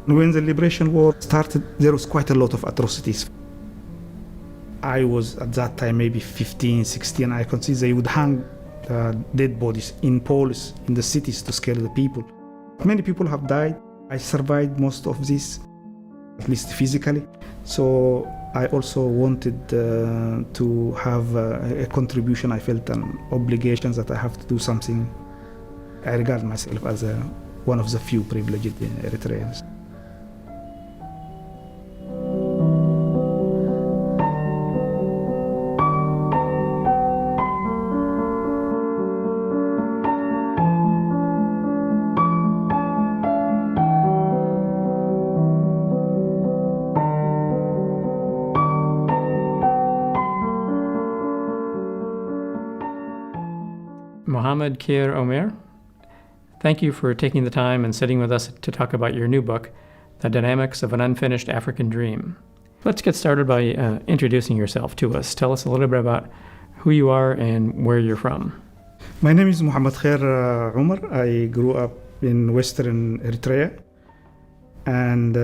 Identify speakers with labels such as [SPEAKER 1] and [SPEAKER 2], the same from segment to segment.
[SPEAKER 1] When the liberation war started, there was quite a lot of atrocities. I was at that time maybe 15, 16. I could see they would hang dead bodies in poles in the cities to scare the people. Many people have died. I survived most of this, at least physically. So I also wanted to have a contribution. I felt an obligation that I have to do something. I regard myself as one of the few privileged Eritreans.
[SPEAKER 2] Mohamed, Kheir, Omer, thank you for taking the time and sitting with us to talk about your new book, The Dynamics of an Unfinished African Dream. Let's get started by introducing yourself to us. Tell us a little bit about who you are and where you're from.
[SPEAKER 1] My name is Mohamed Kheir Omer. I grew up in Western Eritrea, and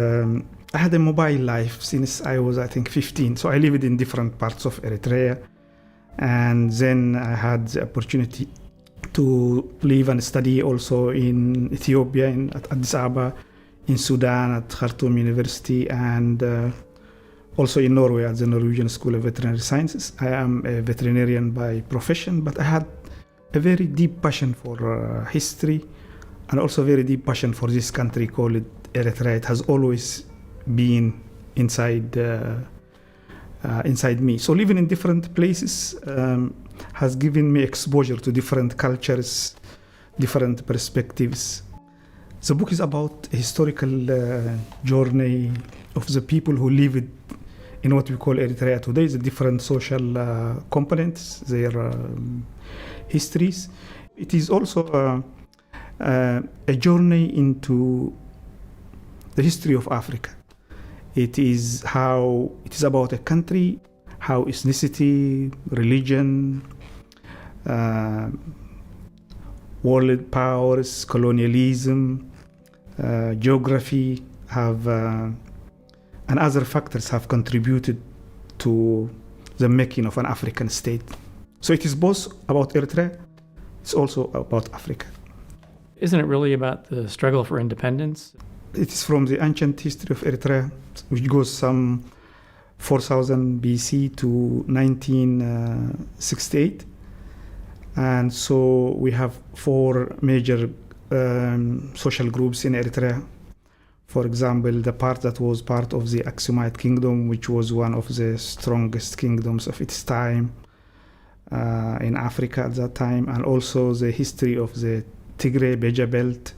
[SPEAKER 1] I had a mobile life since I was, I think, 15. So I lived in different parts of Eritrea, and then I had the opportunity to live and study also in Ethiopia, at Addis Ababa, in Sudan at Khartoum University, and also in Norway at the Norwegian School of Veterinary Sciences. I am a veterinarian by profession, but I had a very deep passion for history and also a very deep passion for this country called Eritrea. It has always been inside me. So living in different places has given me exposure to different cultures, different perspectives. The book is about a historical journey of the people who live in what we call Eritrea today, the different social components, their histories. It is also a journey into the history of Africa. It is about a country, how ethnicity, religion, world powers, colonialism, geography and other factors have contributed to the making of an African state. So it is both about Eritrea, it's also about Africa.
[SPEAKER 2] Isn't it really about the struggle for independence?
[SPEAKER 1] It is from the ancient history of Eritrea, which goes some 4000 BC to 1968. And so we have four major social groups in Eritrea. For example, the part that was part of the Aksumite kingdom, which was one of the strongest kingdoms of its time in Africa at that time, and also the history of the Tigray Beja Belt,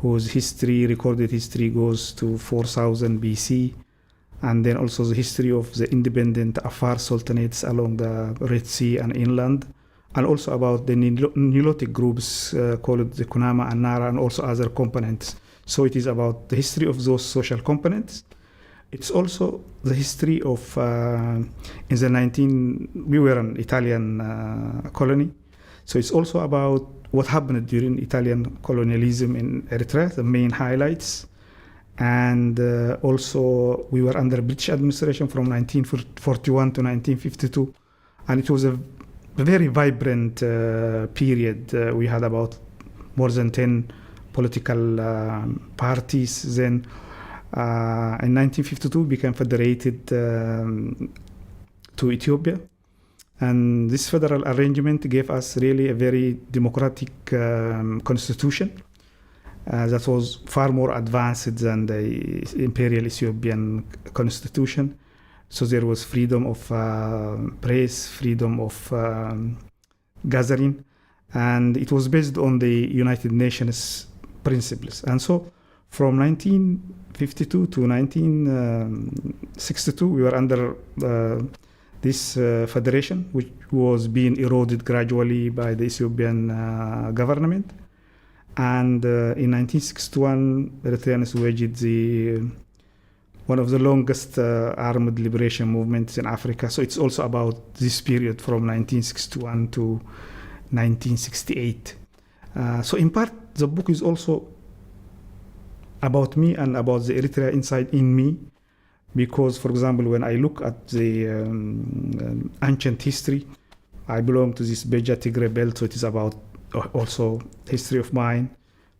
[SPEAKER 1] whose recorded history goes to 4000 BC, and then also the history of the independent Afar sultanates along the Red Sea and inland, and also about the Nilotic groups called the Kunama and Nara, and also other components. So it is about the history of those social components. It's also the history of, we were an Italian colony, so it's also about what happened during Italian colonialism in Eritrea, the main highlights. And also we were under British administration from 1941 to 1952. And it was a very vibrant period. We had about more than 10 political parties. Then in 1952 we became federated to Ethiopia. And this federal arrangement gave us really a very democratic constitution that was far more advanced than the imperial Ethiopian constitution. So there was freedom of press, freedom of gathering, and it was based on the United Nations principles. And so from 1952 to 1962, we were under this federation, which was being eroded gradually by the Ethiopian government. And in 1961, Eritreans waged one of the longest armed liberation movements in Africa. So it's also about this period from 1961 to 1968. So in part, the book is also about me and about the Eritrea inside in me. Because, for example, when I look at the ancient history, I belong to this Beja Tigre belt, so it is about also history of mine.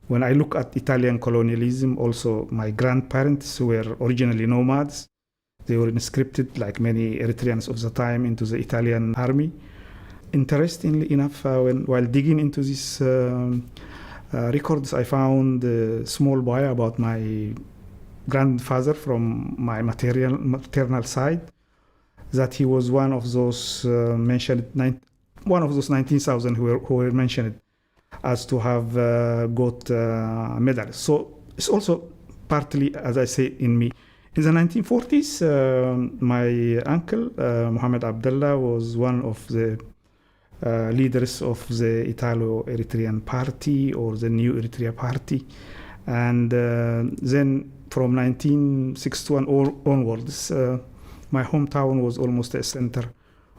[SPEAKER 1] When I look at Italian colonialism, also my grandparents were originally nomads. They were conscripted, like many Eritreans of the time, into the Italian army. Interestingly enough, while digging into these records, I found a small bio about my grandfather from my maternal side, that he was one of those one of those 19,000 who were mentioned as to have got a medal. So it's also partly, as I say, in me. In the 1940s, my uncle, Mohamed Abdullah, was one of the leaders of the Italo-Eritrean Party, or the New Eritrea Party. And then from 1961 onwards, my hometown was almost a center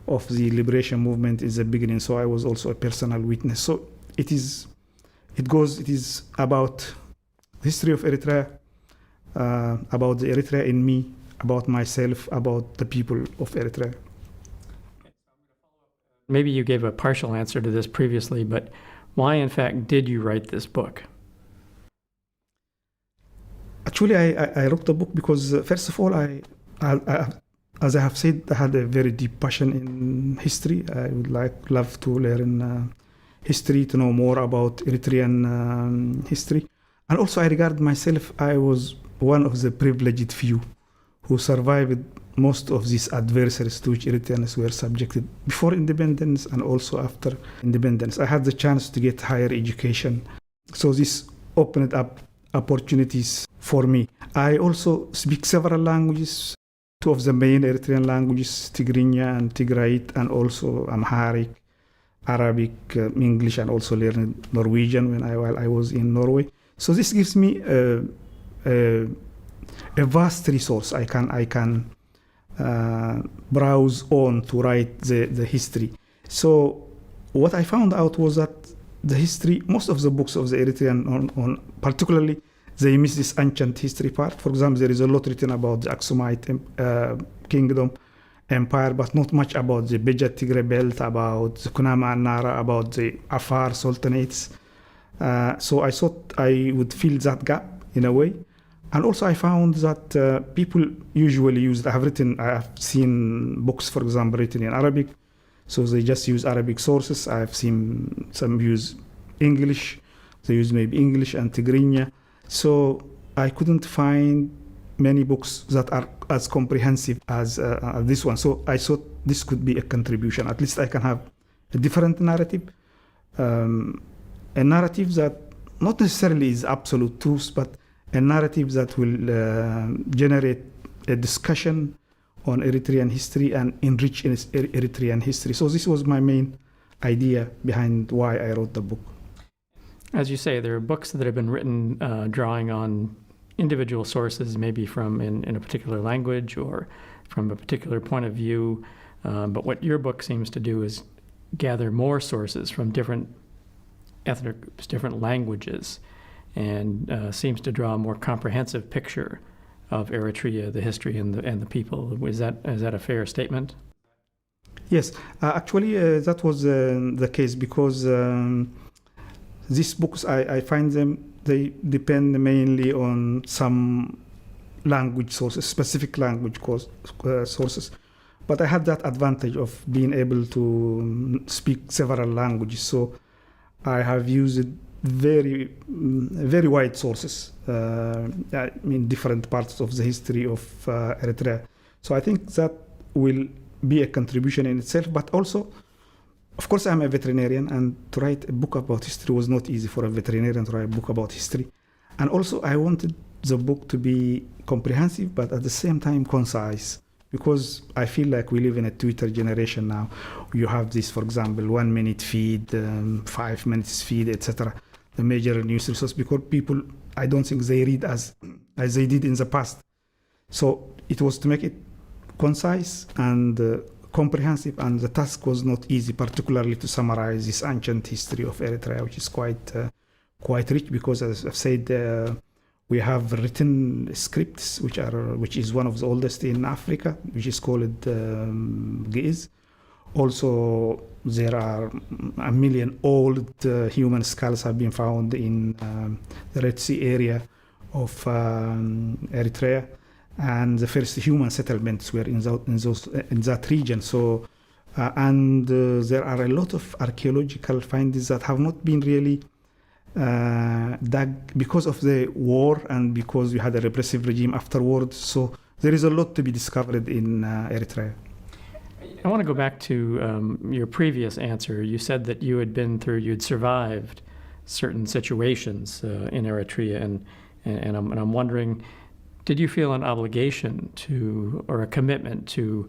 [SPEAKER 1] of the liberation movement in the beginning. So I was also a personal witness. So it is about the history of Eritrea, about the Eritrea in me, about myself, about the people of Eritrea.
[SPEAKER 2] Maybe you gave a partial answer to this previously, but why, in fact, did you write this book?
[SPEAKER 1] Actually, I wrote the book because, first of all, I, as I have said, I had a very deep passion in history. I would love to learn history, to know more about Eritrean history. And also, I regard myself, I was one of the privileged few who survived most of these adversaries to which Eritreans were subjected before independence and also after independence. I had the chance to get higher education. So this opened up opportunities for me. I also speak several languages, two of the main Eritrean languages, Tigrinya and Tigrayt, and also Amharic, Arabic, English, and also learned Norwegian while I was in Norway. So this gives me a vast resource I can browse on to write the history. So what I found out was that the history, most of the books of the Eritrean, on particularly, they miss this ancient history part. For example, there is a lot written about the Aksumite kingdom, empire, but not much about the Beja Tigre belt, about the Kunama and Nara, about the Afar sultanates. So I thought I would fill that gap in a way. And also I found that people usually use, I have seen books, for example, written in Arabic. So they just use Arabic sources. I have seen some use English. They use maybe English and Tigrinya. So I couldn't find many books that are as comprehensive as this one. So I thought this could be a contribution. At least I can have a different narrative, a narrative that not necessarily is absolute truth, but a narrative that will generate a discussion on Eritrean history and enrich Eritrean history. So this was my main idea behind why I wrote the book.
[SPEAKER 2] As you say, there are books that have been written drawing on individual sources, maybe from in a particular language or from a particular point of view. But what your book seems to do is gather more sources from different ethnic groups, different languages, and seems to draw a more comprehensive picture of Eritrea, the history and the people. Is that a fair statement?
[SPEAKER 1] Yes, actually, that was the case because these books, I find they depend mainly on some language sources, specific language sources. But I had that advantage of being able to speak several languages. So I have used very wide sources in different parts of the history of Eritrea. So I think that will be a contribution in itself, but also, of course, I'm a veterinarian, and to write a book about history was not easy for a veterinarian to write a book about history. And also, I wanted the book to be comprehensive, but at the same time concise, because I feel like we live in a Twitter generation now. You have this, for example, 1 minute feed, 5 minutes feed, etc. The major news resource, because people, I don't think they read as they did in the past. So it was to make it concise and comprehensive, and the task was not easy, particularly to summarize this ancient history of Eritrea, which is quite rich, because as I've said, We have written scripts, which is one of the oldest in Africa, which is called kheir. Also, there are a million old human skulls have been found in the Red Sea area of Eritrea, and the first human settlements were in that region. So, there are a lot of archaeological findings that have not been really dug because of the war and because we had a repressive regime afterwards. So there is a lot to be discovered in Eritrea.
[SPEAKER 2] I want to go back to your previous answer. You said that you'd survived certain situations in Eritrea, and I'm wondering, did you feel an obligation or a commitment to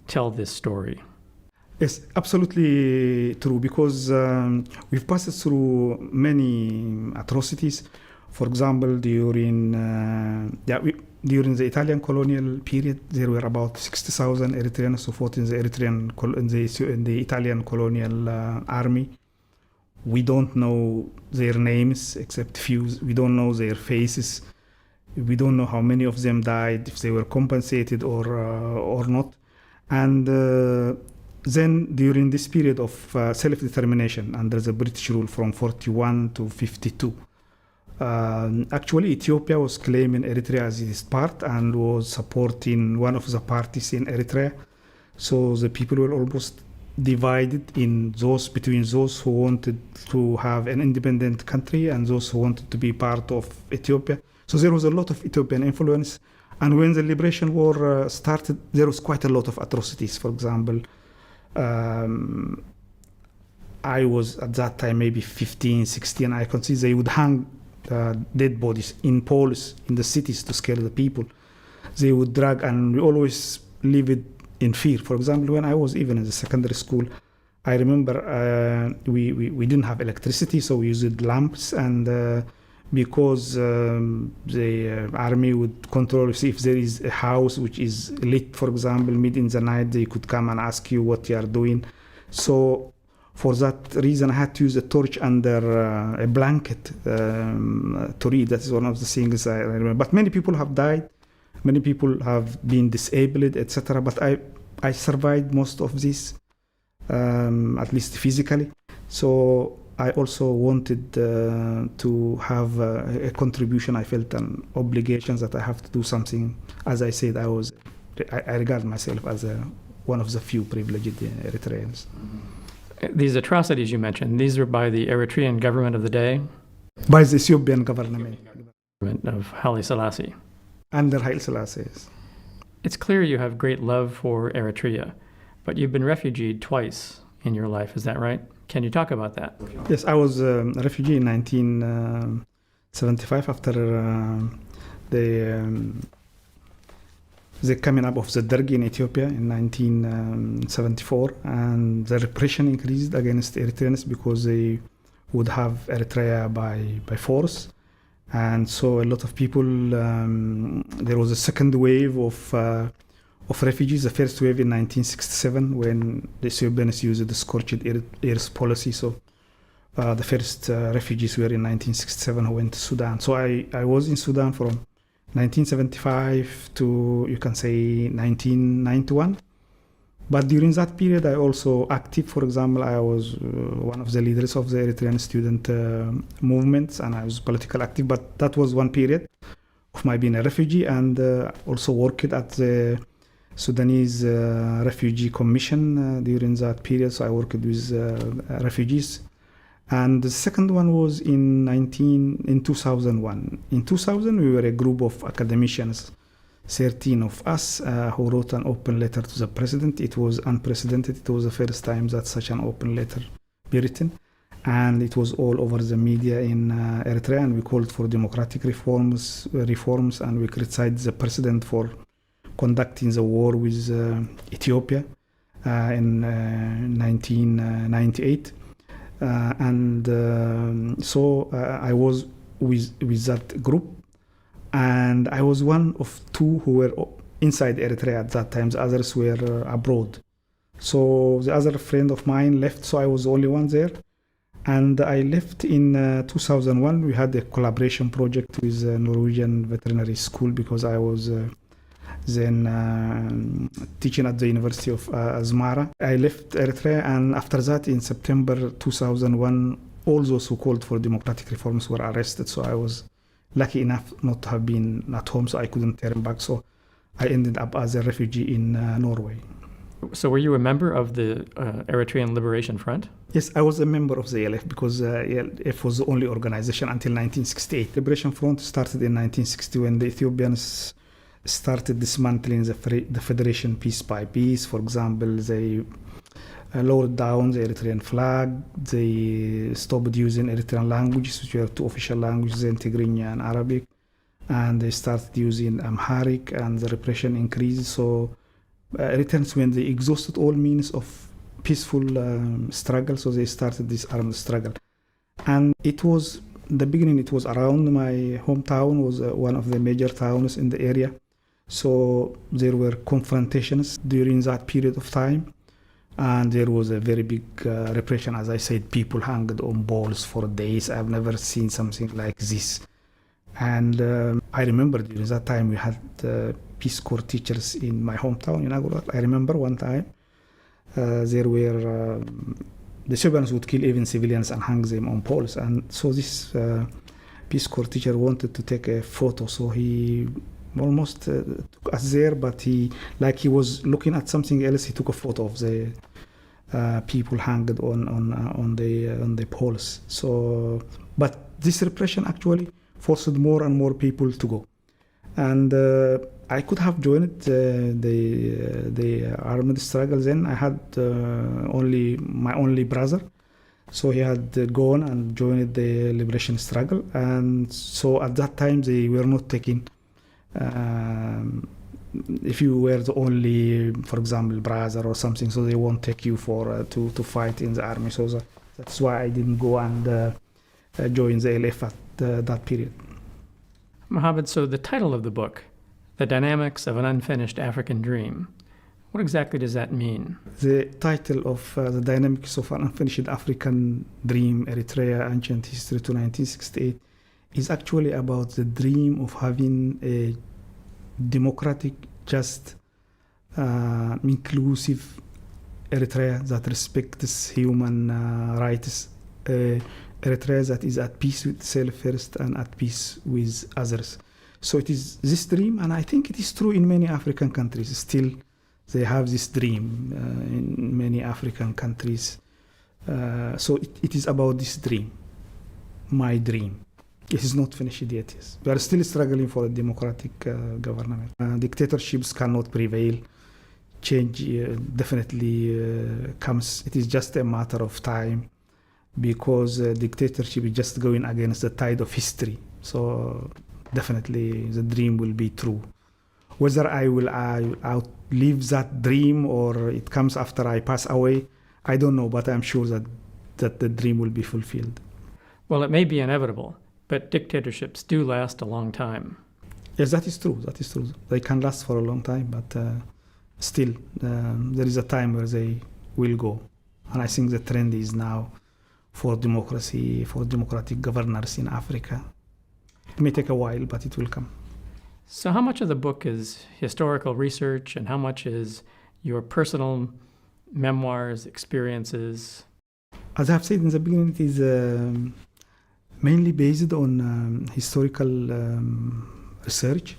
[SPEAKER 2] tell this story?
[SPEAKER 1] Yes, absolutely true, because we've passed through many atrocities. For example, during the Italian colonial period, there were about 60,000 Eritreans who fought in the Italian colonial army. We don't know their names except few. We don't know their faces. We don't know how many of them died, if they were compensated or not. And then during this period of self-determination under the British rule from 41 to 52, actually Ethiopia was claiming Eritrea as its part and was supporting one of the parties in Eritrea. So the people were almost divided between those who wanted to have an independent country and those who wanted to be part of Ethiopia. So there was a lot of Ethiopian influence. And when the Liberation War started, there was quite a lot of atrocities. For example, I was at that time maybe 15, 16. I could see they would hang dead bodies in poles in the cities to scare the people. They would drag, and we always lived in fear. For example, when I was even in the secondary school, I remember we didn't have electricity, so we used lamps, and because the army would control, see if there is a house which is lit, for example, mid in the night, they could come and ask you what you are doing. So for that reason, I had to use a torch under a blanket to read. That's one of the things I remember. But many people have died, many people have been disabled, etc. But I survived most of this, at least physically. So I also wanted to have a contribution. I felt an obligation that I have to do something. As I said, I regard myself as one of the few privileged Eritreans.
[SPEAKER 2] These atrocities you mentioned, these were by the Eritrean government of the day?
[SPEAKER 1] By the Ethiopian government.
[SPEAKER 2] Of Haile Selassie.
[SPEAKER 1] Under Haile Selassie, yes.
[SPEAKER 2] It's clear you have great love for Eritrea, but you've been refugeed twice in your life, is that right? Can you talk about that?
[SPEAKER 1] Yes, I was a refugee in 1975 after the coming up of the Derg in Ethiopia in 1974, and the repression increased against Eritreans because they would have Eritrea by force. And so a lot of people, there was a second wave of refugees. The first wave in 1967 when the Ethiopians used the scorched earth policy. So the first refugees were in 1967 who went to Sudan. So I was in Sudan from 1975 to, you can say, 1991. But during that period, I also active. For example, I was one of the leaders of the Eritrean student movements, and I was political active. But that was one period of my being a refugee, and also worked at the Sudanese Refugee Commission during that period. So I worked with refugees. And the second one was in 2001. In 2000, we were a group of academicians, 13 of us, who wrote an open letter to the president. It was unprecedented. It was the first time that such an open letter be written. And it was all over the media in Eritrea. And we called for democratic reforms, and we criticized the president for conducting the war with Ethiopia in 1998. So I was with that group, and I was one of two who were inside Eritrea at that time. The others were abroad. So the other friend of mine left, so I was the only one there. And I left in 2001. We had a collaboration project with Norwegian Veterinary School because I was then teaching at the University of Asmara. I left Eritrea, and after that, in September 2001, all those who called for democratic reforms were arrested. So I was lucky enough not to have been at home, so I couldn't turn back. So I ended up as a refugee in Norway.
[SPEAKER 2] So were you a member of the Eritrean Liberation Front?
[SPEAKER 1] Yes, I was a member of the ELF because ELF was the only organization until 1968. Liberation Front started in 1960 when the Ethiopians started dismantling the federation piece by piece. For example, they lowered down the Eritrean flag. They stopped using Eritrean languages, which were two official languages, Tigrinya and Arabic. And they started using Amharic, and the repression increased. So Eritreans, when they exhausted all means of peaceful struggle, so they started this armed struggle. And it was, the beginning, it was around my hometown, was one of the major towns in the area. So there were confrontations during that period of time. And there was a very big repression. As I said, people hung on balls for days. I've never seen something like this. And I remember during that time we had Peace Corps teachers in my hometown in Agurat. I remember one time there were the Ethiopians would kill even civilians and hang them on poles. And so this Peace Corps teacher wanted to take a photo, so he almost took us there, but he was looking at something else. He took a photo of the people hanged on the poles. So, but this repression actually forced more and more people to go, and I could have joined the armed struggle. Then I had my only brother, so he had gone and joined the liberation struggle, and so at that time they were not taking. If you were the only, for example, brother or something, so they won't take you for to fight in the army. So that's why I didn't go and join the LF at that period.
[SPEAKER 2] Mohamed, so the title of the book, The Dynamics of an Unfinished African Dream, what exactly does that mean?
[SPEAKER 1] The title of The Dynamics of an Unfinished African Dream, Eritrea, Ancient History to 1968, is actually about the dream of having a democratic, just, inclusive Eritrea that respects human rights, Eritrea that is at peace with itself first and at peace with others. So it is this dream, and I think it is true in many African countries. Still, they have this dream in many African countries. So it is about this dream, my dream. It is not finished yet. Yes. We are still struggling for a democratic government. Dictatorships cannot prevail. Change definitely comes. It is just a matter of time, because dictatorship is just going against the tide of history. So definitely the dream will be true. Whether I will outlive that dream or it comes after I pass away, I don't know, but I'm sure that the dream will be fulfilled.
[SPEAKER 2] Well, it may be inevitable, but dictatorships do last a long time.
[SPEAKER 1] Yes, that is true. That is true. They can last for a long time, but still, there is a time where they will go. And I think the trend is now for democracy, for democratic governance in Africa. It may take a while, but it will come.
[SPEAKER 2] So how much of the book is historical research and how much is your personal memoirs, experiences?
[SPEAKER 1] As I've said in the beginning, it is mainly based on historical research,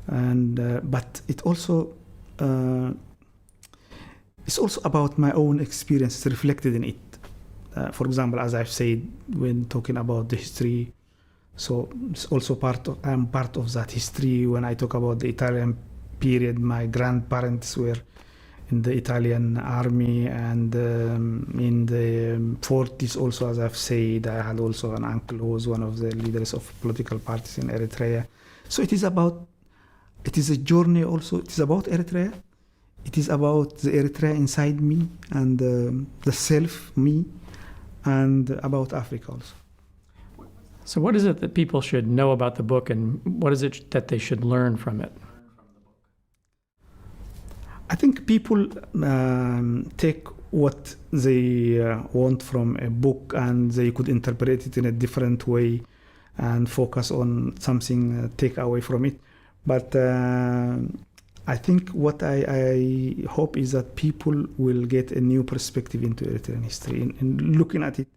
[SPEAKER 1] and but it's also about my own experience reflected in it. For example, as I've said when talking about the history, so it's also I'm part of that history. When I talk about the Italian period, my grandparents were in the Italian army, and in the 40s also, as I've said, I had also an uncle who was one of the leaders of political parties in Eritrea. So it is a journey also. It is about Eritrea. It is about the Eritrea inside me and the self, me, and about Africa also.
[SPEAKER 2] So what is it that people should know about the book, and what is it that they should learn from it?
[SPEAKER 1] I think people take what they want from a book, and they could interpret it in a different way and focus on something, take away from it. But I think what I hope is that people will get a new perspective into Eritrean history, in looking at it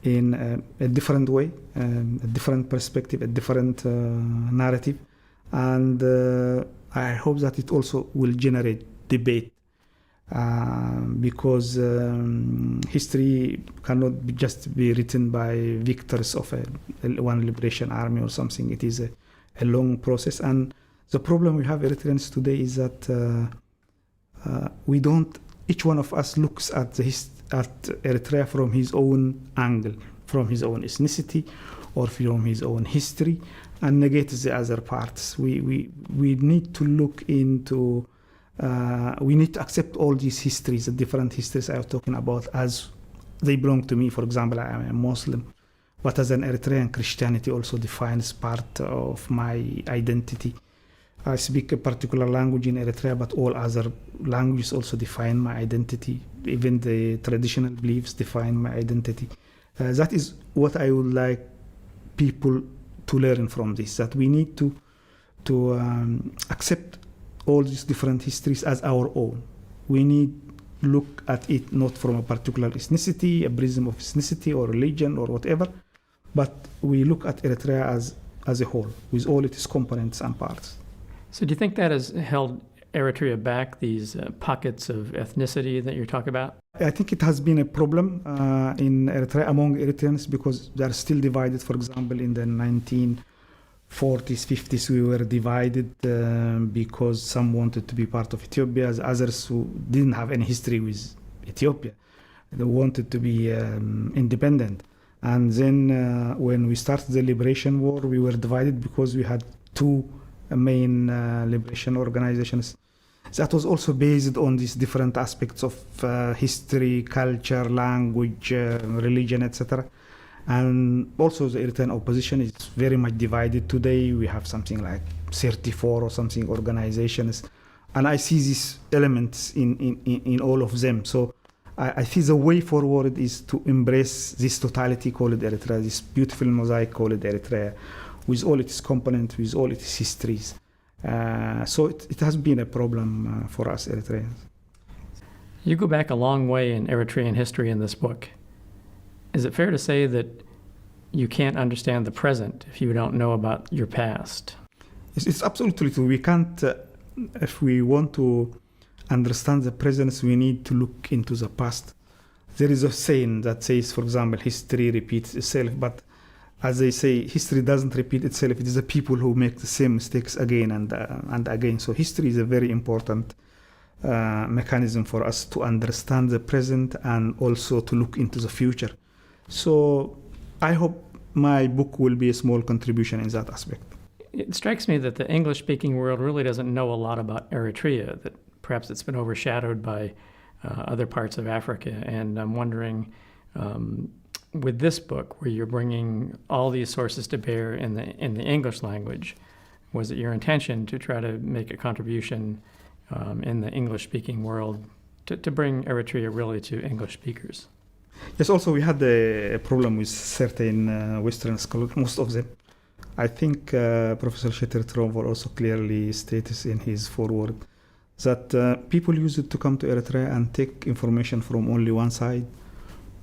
[SPEAKER 1] in a different way, a different perspective, a different narrative. And I hope that it also will generate debate, because history cannot just be written by victors of one liberation army or something. It is a long process. And the problem we have Eritreans today is that we don't, each one of us looks at at Eritrea from his own angle, from his own ethnicity or from his own history, and negates the other parts. We need to look into, we need to accept all these histories, the different histories I was talking about, as they belong to me. For example, I am a Muslim, but as an Eritrean, Christianity also defines part of my identity. I speak a particular language in Eritrea, but all other languages also define my identity. Even the traditional beliefs define my identity. That is what I would like people to learn from this, that we need to accept all these different histories as our own. We need to look at it not from a particular ethnicity, a prism of ethnicity or religion or whatever, but we look at Eritrea as a whole, with all its components and parts.
[SPEAKER 2] So do you think that has held Eritrea back, these pockets of ethnicity that you're talking about?
[SPEAKER 1] I think it has been a problem in Eritrea among Eritreans, because they are still divided. For example, in the 1940s, 50s, we were divided because some wanted to be part of Ethiopia, as others who didn't have any history with Ethiopia. They wanted to be independent. And then when we started the Liberation War, we were divided because we had two main liberation organizations. That was also based on these different aspects of history, culture, language, religion, etc. And also the Eritrean opposition is very much divided today. We have something like 34 or something organizations. And I see these elements in all of them. So I think the way forward is to embrace this totality called Eritrea, this beautiful mosaic called Eritrea, with all its components, with all its histories. So it has been a problem for us Eritreans.
[SPEAKER 2] You go back a long way in Eritrean history in this book. Is it fair to say that you can't understand the present if you don't know about your past?
[SPEAKER 1] It's absolutely true. We can't, if we want to understand the present, we need to look into the past. There is a saying that says, for example, history repeats itself, but as they say, history doesn't repeat itself. It is the people who make the same mistakes again and again. So history is a very important mechanism for us to understand the present and also to look into the future. So I hope my book will be a small contribution in that aspect.
[SPEAKER 2] It strikes me that the English-speaking world really doesn't know a lot about Eritrea, that perhaps it's been overshadowed by other parts of Africa. And I'm wondering, with this book, where you're bringing all these sources to bear in the English language, was it your intention to try to make a contribution in the English-speaking world to bring Eritrea really to English speakers?
[SPEAKER 1] Yes, also we had a problem with certain Western scholars, most of them. I think Professor Shetter Trovor also clearly states in his foreword that people use it to come to Eritrea and take information from only one side.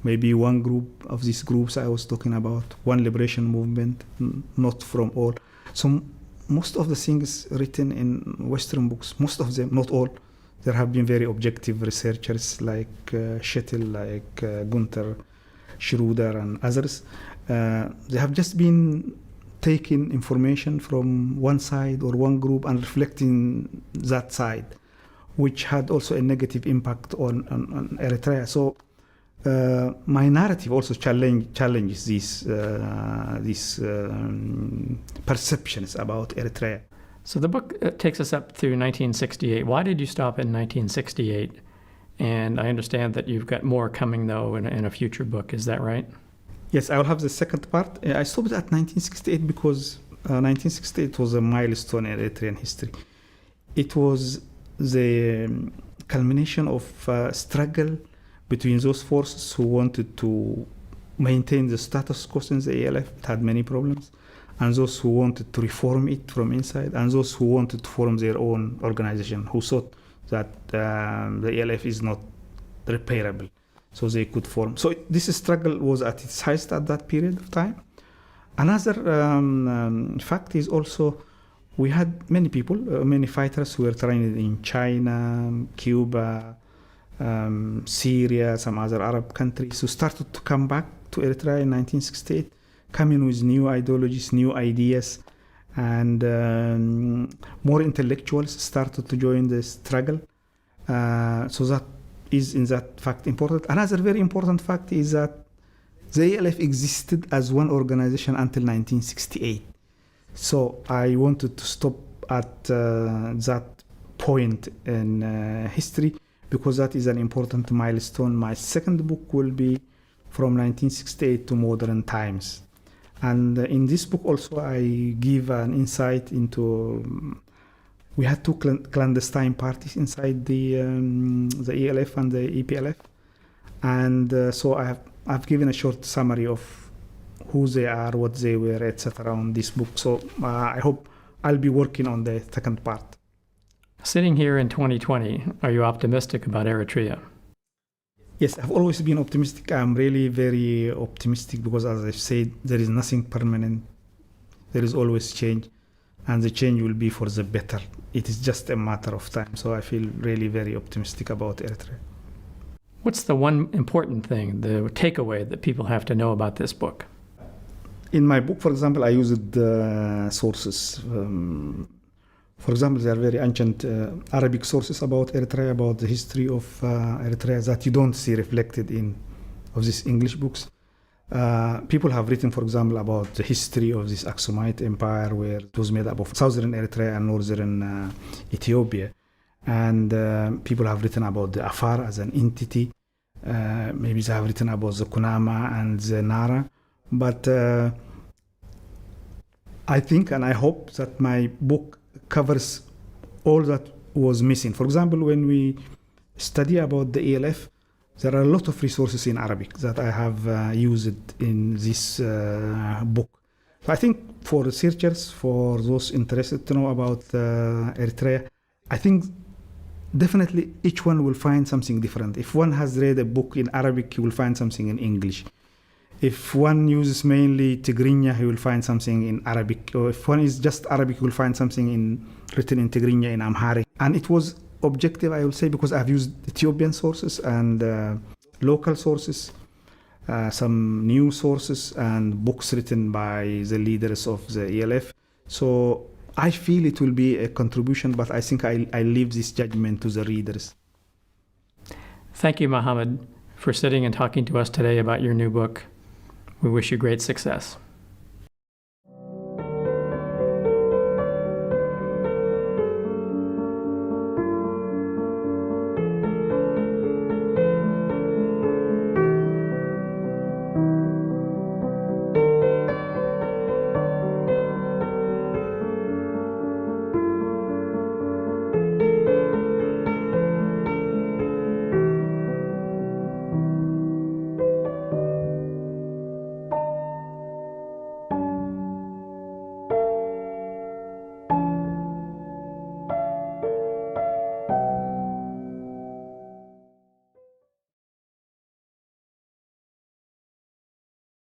[SPEAKER 1] Maybe one group of these groups I was talking about, one liberation movement, not from all. So most of the things written in Western books, most of them, not all, there have been very objective researchers like Shettel, like Gunther, Schroeder, and others. They have just been taking information from one side or one group and reflecting that side, which had also a negative impact on Eritrea. So my narrative also challenges these perceptions about Eritrea.
[SPEAKER 2] So the book takes us up through 1968. Why did you stop in 1968? And I understand that you've got more coming, though, in a future book. Is that right?
[SPEAKER 1] Yes, I will have the second part. I stopped at 1968 because 1968 was a milestone in Eritrean history. It was the culmination of struggle between those forces who wanted to maintain the status quo in the ELF. It had many problems. And those who wanted to reform it from inside, and those who wanted to form their own organization, who thought that the ELF is not repairable, so they could form. So this struggle was at its highest at that period of time. Another fact is also we had many people, many fighters who were trained in China, Cuba, Syria, some other Arab countries, who started to come back to Eritrea in 1968, coming with new ideologies, new ideas, and more intellectuals started to join the struggle. So that is, in that fact, important. Another very important fact is that the ELF existed as one organization until 1968. So I wanted to stop at that point in history, because that is an important milestone. My second book will be from 1968 to modern times. And in this book also I give an insight into, we had two clandestine parties inside the ELF and the EPLF. And so I've given a short summary of who they are, what they were, etc. on this book. So I hope I'll be working on the second part.
[SPEAKER 2] Sitting here in 2020, are you optimistic about Eritrea?
[SPEAKER 1] Yes, I've always been optimistic. I'm really very optimistic because, as I've said, there is nothing permanent. There is always change, and the change will be for the better. It is just a matter of time. So I feel really very optimistic about Eritrea.
[SPEAKER 2] What's the one important thing, the takeaway that people have to know about this book?
[SPEAKER 1] In my book, for example, I used sources. For example, there are very ancient Arabic sources about Eritrea, about the history of Eritrea that you don't see reflected in of these English books. People have written, for example, about the history of this Aksumite empire, where it was made up of southern Eritrea and northern Ethiopia. And people have written about the Afar as an entity. Maybe they have written about the Kunama and the Nara. But I think and I hope that my book covers all that was missing. For example, when we study about the ELF, there are a lot of resources in Arabic that I have used in this book. So I think for researchers, for those interested to know about Eritrea, I think definitely each one will find something different. If one has read a book in Arabic, he will find something in English. If one uses mainly Tigrinya, he will find something in Arabic. Or if one is just Arabic, he will find something written in Tigrinya, in Amharic. And it was objective, I will say, because I've used Ethiopian sources and local sources, some new sources, and books written by the leaders of the ELF. So I feel it will be a contribution, but I think I leave this judgment to the readers.
[SPEAKER 2] Thank you, Mohamed, for sitting and talking to us today about your new book. We wish you great success.